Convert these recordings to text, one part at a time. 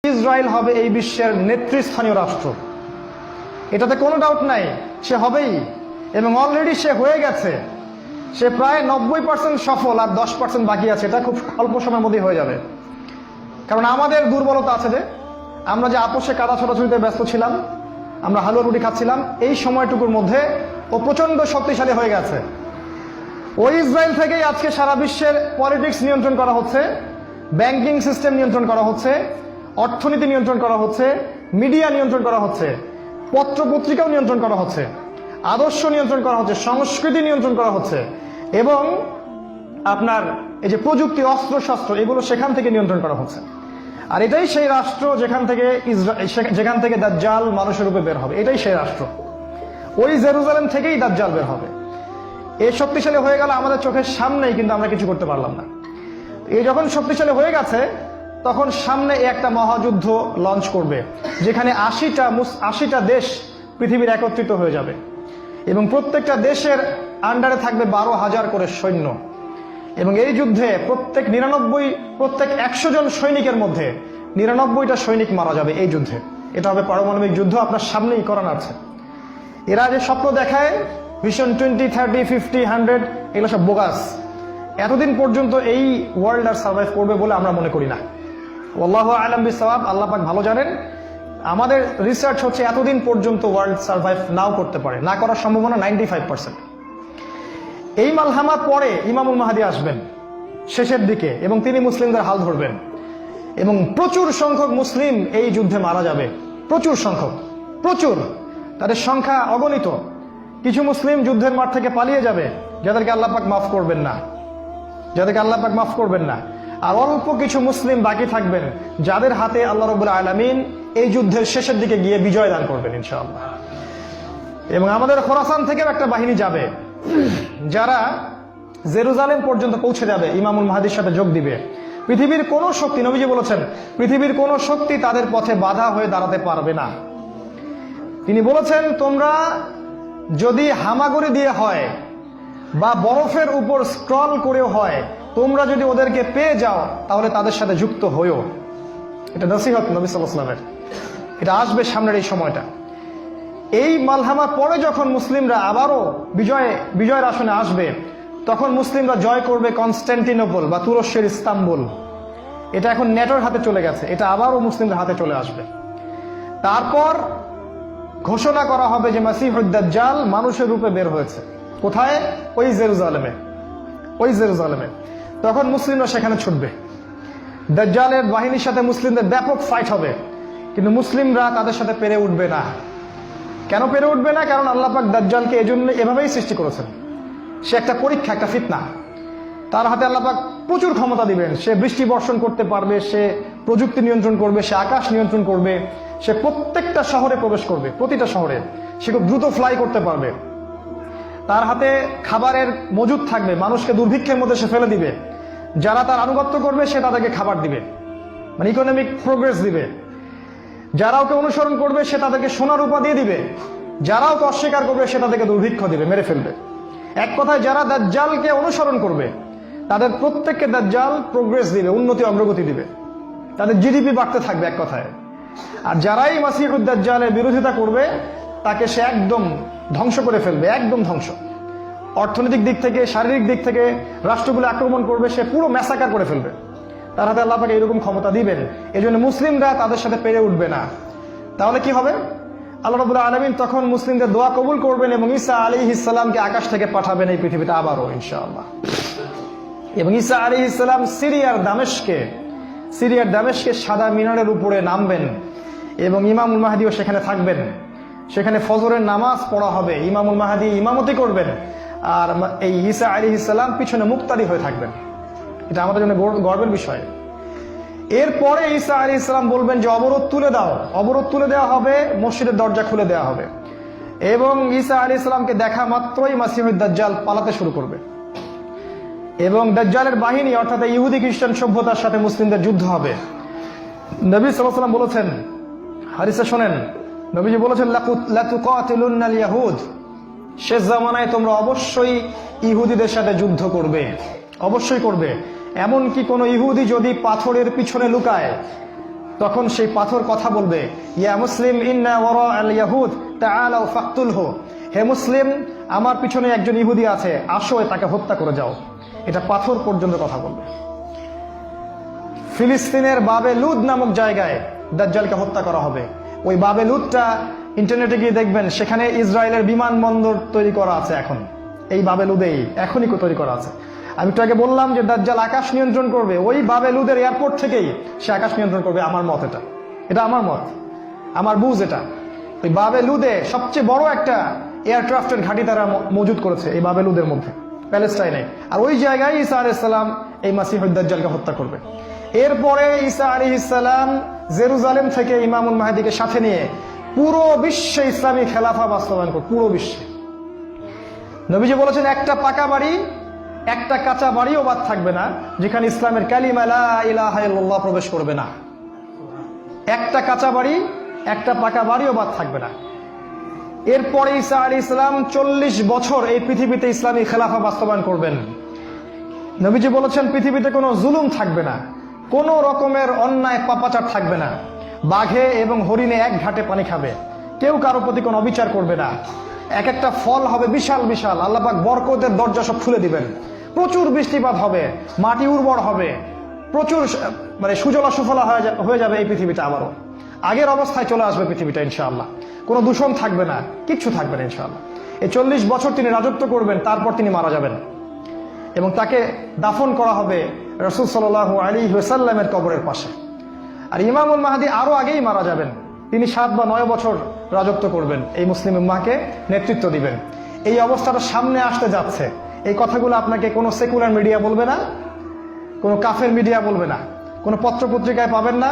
Israel হবে এই বিশ্বের নেতৃস্থানীয় রাষ্ট্র, এটাতে কোনো ডাউট নাই। সে হবেই এবং অলরেডি সে হয়ে গেছে। সে প্রায় 90% সফল, আর 10% বাকি আছে। এটা খুব অল্প সময়ের মধ্যেই হয়ে যাবে। কারণ আমাদের দুর্বলতা আছে যে আমরা যে আপোষে কাদা ছোটাছুটিতে ব্যস্ত ছিলাম, আমরা হালুয়া রুটি খাচ্ছিলাম, এই সময়টুকুর মধ্যে ও প্রচন্ড শক্তিশালী হয়ে গেছে। ওই ইসরায়েল থেকেই আজকে সারা বিশ্বের পলিটিক্স নিয়ন্ত্রণ করা হচ্ছে, ব্যাংকিং সিস্টেম নিয়ন্ত্রণ করা হচ্ছে, অর্থনীতি নিয়ন্ত্রণ করা হচ্ছে, মিডিয়া নিয়ন্ত্রণ করা হচ্ছে, পত্র পত্রিকাও নিয়ন্ত্রণ করা হচ্ছে, আদর্শ নিয়ন্ত্রণ করা হচ্ছে, সংস্কৃতি নিয়ন্ত্রণ করা হচ্ছে, এবং আপনার এই যে প্রযুক্তি, অস্ত্র শস্ত্র, এগুলো সেখান থেকে নিয়ন্ত্রণ করা হচ্ছে। আর এটাই সেই রাষ্ট্র যেখান থেকে দাজ্জাল মানুষের রূপে বের হবে। এটাই সেই রাষ্ট্র। ওই জেরুজালেম থেকেই দাজ্জাল বের হবে। এই শক্তিশালী হয়ে গেল আমাদের চোখের সামনেই, কিন্তু আমরা কিছু করতে পারলাম না। এই যখন শক্তিশালী হয়ে গেছে, তখন সামনে একটা মহাযুদ্ধ লঞ্চ করবে, যেখানে 80টা দেশ পৃথিবীর একত্রিত হয়ে যাবে এবং প্রত্যেকটা দেশের আন্ডারে থাকবে 12,000 করে সৈন্য। এবং এই যুদ্ধে প্রত্যেক 100 জন সৈনিকের মধ্যে 99টা সৈনিক মারা যাবে এই যুদ্ধে। এটা হবে পারমাণবিক যুদ্ধ, আপনার সামনেই করানো আছে। এরা যে স্বপ্ন দেখায় ভিশন 20, 30, 50, 100, এগুলো সব বোগাস। এতদিন পর্যন্ত এই ওয়ার্ল্ড আর সার্ভাইভ করবে বলে আমরা মনে করি না। আল্লাহু আ'লাম বিসওয়াব, আল্লাহ পাক ভালো জানেন। আমাদের রিসার্চ হচ্ছে এতদিন পর্যন্ত ওয়ার্ল্ড সার্ভাইভ নাও করতে পারে, না করার সম্ভাবনা 95%। এই মালহামার পরে ইমামুল মাহদী আসবেন শেষের দিকে, এবং তিনি মুসলিমদের হাল ধরবেন, এবং প্রচুর সংখ্যক মুসলিম এই যুদ্ধে মারা যাবে। প্রচুর সংখ্যক, প্রচুর, তাদের সংখ্যা অগণিত। কিছু মুসলিম যুদ্ধের মাঠ থেকে পালিয়ে যাবে, যাদেরকে আল্লাহ পাক মাফ করবেন না, আর অল্প কিছু মুসলিম বাকি থাকবেন, যাদের হাতে আল্লাহ রাব্বুল আলামিন এই যুদ্ধের শেষের দিকে গিয়ে বিজয় দান করবেন ইনশাআল্লাহ। এবং আমাদের খোরাসান থেকেও একটা বাহিনী যাবে, যারা জেরুজালেম পর্যন্ত পৌঁছে যাবে, ইমামুল মাহদীর সাথে যোগ দিবে। পৃথিবীর কোন শক্তি, নবীজি বলেছেন, পৃথিবীর কোন শক্তি তাদের পথে বাধা হয়ে দাঁড়াতে পারবে না। তিনি বলেছেন, তোমরা যদি হামাগুড়ি দিয়ে হয় বা বরফের উপর স্ক্রল করেও হয়, তোমরা যদি ওদেরকে পেয়ে যাও তাহলে তাদের সাথে যুক্ত হইও। এটা নসিহত নবী সাল্লাল্লাহু আলাইহি ওয়াসাল্লামের। এটা আসবে সামনের এই সময়টা। এই মালহামার পরে যখন মুসলিমরা আবারও বিজয়ের আসনে আসবে, তখন মুসলিমরা জয় করবে কনস্ট্যান্টিনোপল বা তুরস্কের ইস্তাম্বুল। এটা এখন নেটোর হাতে চলে গেছে, এটা আবারও মুসলিমদের হাতে চলে আসবে। তারপর ঘোষণা করা হবে যে মাসিহুদ দাজ্জাল মানুষের রূপে বের হয়েছে। কোথায়? ওই জেরুজালেমে। তখন মুসলিমরা সেখানে ছুটবে। দাজ্জালের বাহিনীর সাথে মুসলিমদের ব্যাপক ফাইট হবে, কিন্তু মুসলিমরা তাদের সাথে পেরে উঠবে না। কেন পেরে উঠবে না? কারণ আল্লাহ পাক দাজ্জালকে এজন্য এভাবেই সৃষ্টি করেছেন। সে একটা পরীক্ষা, একটা ফিতনা। তার হাতে আল্লাহ পাক প্রচুর ক্ষমতা দিবেন। সে বৃষ্টি বর্ষণ করতে পারবে, সে প্রযুক্তি নিয়ন্ত্রণ করবে, সে আকাশ নিয়ন্ত্রণ করবে, সে প্রত্যেকটা শহরে প্রবেশ করবে, প্রতিটা শহরে। সে খুব দ্রুত ফ্লাই করতে পারবে। তার হাতে খাবারের মজুদ থাকবে, মানুষকে দুর্ভিক্ষের মধ্যে সে ফেলে দিবে। যারা তার আনুগত্য করবে সে তাদেরকে খাবার দিবে, মানে ইকোনমিক প্রোগ্রেস দিবে। যারা ওকে অনুসরণ করবে সে তাদেরকে সোনা রূপা দিয়ে দিবে। যারা ওকে অস্বীকার করবে সে তাদেরকে দুর্ভিক্ষ দিবে, মেরে ফেলবে। এক কথায় যারা দাজ্জালকে অনুসরণ করবে তাদের প্রত্যেককে দাজ্জাল প্রোগ্রেস দিবে, উন্নতি অগ্রগতি দিবে, তাদের জিডিপি বাড়তে থাকবে এক কথায়। আর যারাই মাসিহুদ দাজ্জালের বিরোধিতা করবে তাকে সে একদম ধ্বংস করে ফেলবে, একদম ধ্বংস। অর্থনৈতিক দিক থেকে, শারীরিক দিক থেকে রাষ্ট্রগুলো আক্রমণ করবে, সে পুরো ম্যাসাকার করে ফেলবে। তার হাতে আল্লাহ পাক এরকম ক্ষমতা দিবেন। এই জন্য মুসলিমরা তাদের সাথে পেরে উঠবে না। তাহলে কি হবে? আল্লাহ রাব্বুল আলামিন তখন মুসলিমদের দোয়া কবুল করবেন এবং ঈসা আলাইহিস সালামকে আকাশ থেকে পাঠাবেন এই পৃথিবীতে আবারও ইনশাআল্লাহ। এবং ঈসা আলাইহিস সালাম সিরিয়ার দামেস্কে সাদা মিনারের উপরে নামবেন এবং ইমামুল মাহদীও সেখানে থাকবেন। সেখানে ফজরের নামাজ পড়া হবে, ইমামুল মাহদী ইমামতি করবেন, আর এই ঈসা আলাইহিস সালাম পিছনে মুক্তাদি হয়ে থাকবেন। এটা আমাদের জন্য গর্বের বিষয়। এরপরে ঈসা আলাইহিস সালাম বলবেন যে অবরোধ তুলে দেওয়া হবে, মসজিদের দরজা খুলে দেওয়া হবে, এবং ঈসা আলাইহিস সালামকে দেখা মাত্রই মাসিহুদ দাজ্জাল পালাতে শুরু করবে। এবং দাজ্জালের বাহিনী অর্থাৎ ইহুদি খ্রিস্টান সভ্যতার সাথে মুসলিমদের যুদ্ধ হবে। নবী সাল্লাল্লাহু আলাইহি ওয়াসাল্লাম বলেছেন, হাদিসে শোনেন, নবীজি বলেছেন, লাতুকাতিলুন্নাল ইয়াহুদ, শেষ জামানায় তোমরা অবশ্যই ইহুদিদের সাথে যুদ্ধ করবে, অবশ্যই করবে। এমনকি কোনো ইহুদি যদি পাথরের পিছনে লুকায়, তখন সেই পাথর কথা বলবে, ইয়া মুসলিম ইন্না ওয়ারা আল ইয়াহুদ তাআলাউ ফাকতুলহু, হে মুসলিম আমার পিছনে একজন ইহুদি আছে, আসো তাকে হত্যা করে যাও। এটা পাথর পর্যন্ত কথা বলবে। ফিলিস্তিনের বাবে লুদ নামক জায়গায় দাজ্জালকে হত্যা করা হবে। ওই বাবে লুদটা ইন্টারনেটে গিয়ে দেখবেন, সেখানে ইসরায়েলের বিমানবন্দর তৈরি করা আছে। এখন এই বাবে লুদেই এখনই তৈরি করা আছে। আমি একটু আগে বললাম যে দাজ্জাল আকাশ নিয়ন্ত্রণ করবে, ওই বাবে লুদের এয়ারপোর্ট থেকেই সে আকাশ নিয়ন্ত্রণ করবে। আমার মত এটা আমার মত, আমার বুঝ এটা। ওই বাবে লুদে সবচেয়ে বড় একটা এয়ারক্রাফটের ঘাঁটি তারা মজুদ করেছে এই বাবে লুদের মধ্যে, প্যালেস্টাইনে। আর ওই জায়গায় ঈসা আলাইহিস সালাম এই মাসিহুদ দাজ্জালকে হত্যা করবে। এরপরে ঈসা আলাইহিস সালাম জেরুজালেম থেকে ইমামুল মাহদিকে সাথে নিয়ে পুরো বিশ্বে ইসলামী খেলাফা বাস্তবায়ন করবে। পুরো বিশ্বে নবীজি বলেছেন, একটা পাকা বাড়ি একটা কাঁচা বাড়িও বাদ থাকবে না যেখানে ইসলামের কালিমা লা ইলাহা ইল্লাল্লাহ প্রবেশ করবে না। একটা কাঁচা বাড়ি একটা পাকা বাড়িও বাদ থাকবে না। এরপরে ঈসা আলাইহিস সালাম 40 বছর এই পৃথিবীতে ইসলামী খেলাফা বাস্তবায়ন করবেন। নবীজি বলেছেন, পৃথিবীতে কোনো জুলুম থাকবে না, কোনো রকমের অন্যায় পাপাচার থাকবে না। বাঘে এবং হরিণে এক ঘাটে পানি খাবে, কেউ কারো প্রতি কোনো অবিচার করবে না। এক একটা ফল হবে বিশাল বিশাল, আল্লাহ পাক বরকতের দরজা সব খুলে দিবেন। প্রচুর বৃষ্টিপাত হবে, মাটি উর্বর হবে, প্রচুর সুজলা সুফলা হয়ে যাবে এই পৃথিবীটা। আবারও আগের অবস্থায় চলে আসবে পৃথিবীটা ইনশাআল্লাহ। কোনো দূষণ থাকবে না, কিচ্ছু থাকবে না ইনশাআল্লাহ। এই 40 বছর তিনি রাজত্ব করবেন, তারপর তিনি মারা যাবেন এবং তাকে দাফন করা হবে রাসূল সাল্লাল্লাহু আলাইহি ওয়াসাল্লামের কবরের পাশে। আর ইমামুল মাহদী আরো আগেই মারা যাবেন। তিনি 7 বা 9 বছর রাজত্ব করবেন, এই মুসলিম উম্মাহকে নেতৃত্ব দিবেন। এই অবস্থাটা সামনে আসতে যাচ্ছে। এই কথাগুলো আপনাকে কোনো সেকুলার মিডিয়া বলবে না, কোনো কাফের মিডিয়া বলবে না, কোনো পত্রপত্রিকায় পাবেন না।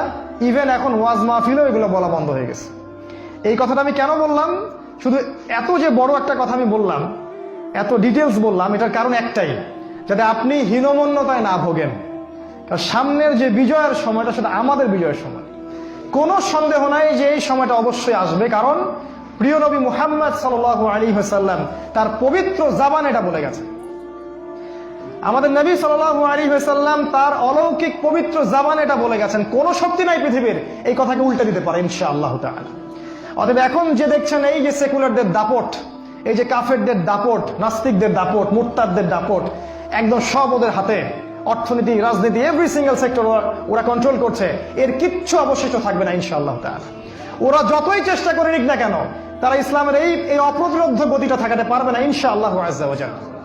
ইভেন এখন ওয়াজ মাহফিলেও এগুলো বলা বন্ধ হয়ে গেছে। এই কথাটা আমি কেন বললাম, শুধু এত যে বড় একটা কথা আমি বললাম, এত ডিটেলস বললাম, এটার কারণ একটাই, যাতে আপনি হীনমন্যতায় না ভোগেন। কারণ সামনের যে বিজয়ের সময়টা, সেটা আমাদের বিজয়ের সময়। কোনো সন্দেহ নাই যে এই সময়টা অবশ্যই আসবে, কারণ প্রিয় নবী মুহাম্মদ সাল্লাল্লাহু আলাইহি ওয়াসাল্লাম তার পবিত্র জাবান এটা বলে গেছে। আমাদের নবী সাল্লাল্লাহু আলাইহি ওয়াসাল্লাম তার অলৌকিক পবিত্র জাবান এটা বলে গেছেন, কোনো শক্তি নাই পৃথিবীর এই কথাকে উল্টে দিতে পারে ইনশাআল্লাহ তাআলা। অতএব এখন যে দেখছেন এই যে সেকুলারদের দাপট, এই যে কাফেরদের দাপট, নাস্তিকদের দাপট, মুরতাদদের দাপট, একদম সব ওদের হাতে। অর্থনীতি, রাজনীতি, এভরি সিঙ্গেল সেক্টর ওরা কন্ট্রোল করছে। এর কিচ্ছু অবশিষ্ট থাকবে না ইনশাআল্লাহ তাআলা। ওরা যতই চেষ্টা করে নিক না কেন, তারা ইসলামের এই অপ্রতিরোধ্য গতিটা থাকাতে পারবে না ইনশাআল্লাহু আযজা ওয়া জাল্লা।